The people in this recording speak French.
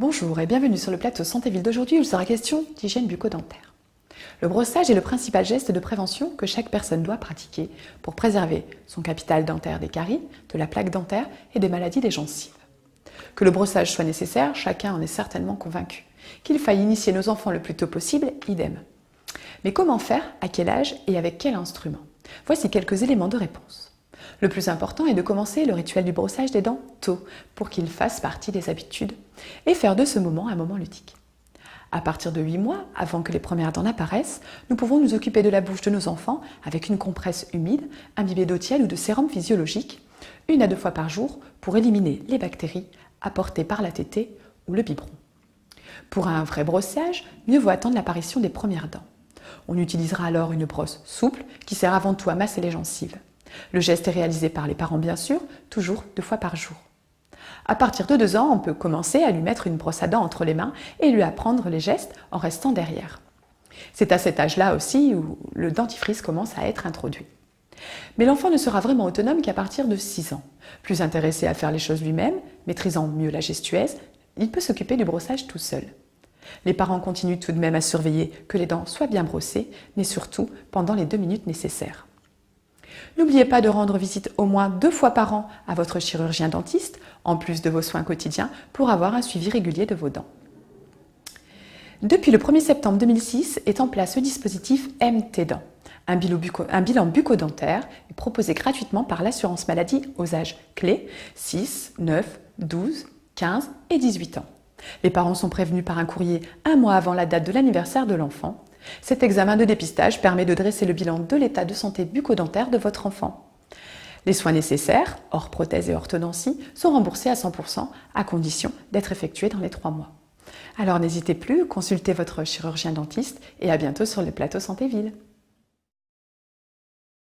Bonjour et bienvenue sur le plateau Santé Ville d'aujourd'hui où il sera question d'hygiène bucco-dentaire. Le brossage est le principal geste de prévention que chaque personne doit pratiquer pour préserver son capital dentaire des caries, de la plaque dentaire et des maladies des gencives. Que le brossage soit nécessaire, chacun en est certainement convaincu. Qu'il faille initier nos enfants le plus tôt possible, idem. Mais comment faire, à quel âge et avec quel instrument? Voici quelques éléments de réponse. Le plus important est de commencer le rituel du brossage des dents tôt pour qu'il fasse partie des habitudes et faire de ce moment un moment ludique. À partir de 8 mois, avant que les premières dents n'apparaissent, nous pouvons nous occuper de la bouche de nos enfants avec une compresse humide, imbibée d'eau tiède ou de sérum physiologique, 1 à 2 fois par jour pour éliminer les bactéries apportées par la tétée ou le biberon. Pour un vrai brossage, mieux vaut attendre l'apparition des premières dents. On utilisera alors une brosse souple qui sert avant tout à masser les gencives. Le geste est réalisé par les parents bien sûr, toujours 2 fois par jour. À partir de 2 ans, on peut commencer à lui mettre une brosse à dents entre les mains et lui apprendre les gestes en restant derrière. C'est à cet âge-là aussi où le dentifrice commence à être introduit. Mais l'enfant ne sera vraiment autonome qu'à partir de 6 ans. Plus intéressé à faire les choses lui-même, maîtrisant mieux la gestuelle, il peut s'occuper du brossage tout seul. Les parents continuent tout de même à surveiller que les dents soient bien brossées, mais surtout pendant les 2 minutes nécessaires. N'oubliez pas de rendre visite au moins 2 fois par an à votre chirurgien dentiste, en plus de vos soins quotidiens, pour avoir un suivi régulier de vos dents. Depuis le 1er septembre 2006 est en place le dispositif MT-Dents, un bilan bucco-dentaire proposé gratuitement par l'assurance maladie aux âges clés 6, 9, 12, 15 et 18 ans. Les parents sont prévenus par un courrier 1 mois avant la date de l'anniversaire de l'enfant. Cet examen de dépistage permet de dresser le bilan de l'état de santé bucco-dentaire de votre enfant. Les soins nécessaires, hors prothèse et orthodontie, sont remboursés à 100% à condition d'être effectués dans les 3 mois. Alors n'hésitez plus, consultez votre chirurgien dentiste et à bientôt sur le plateau Santé Ville.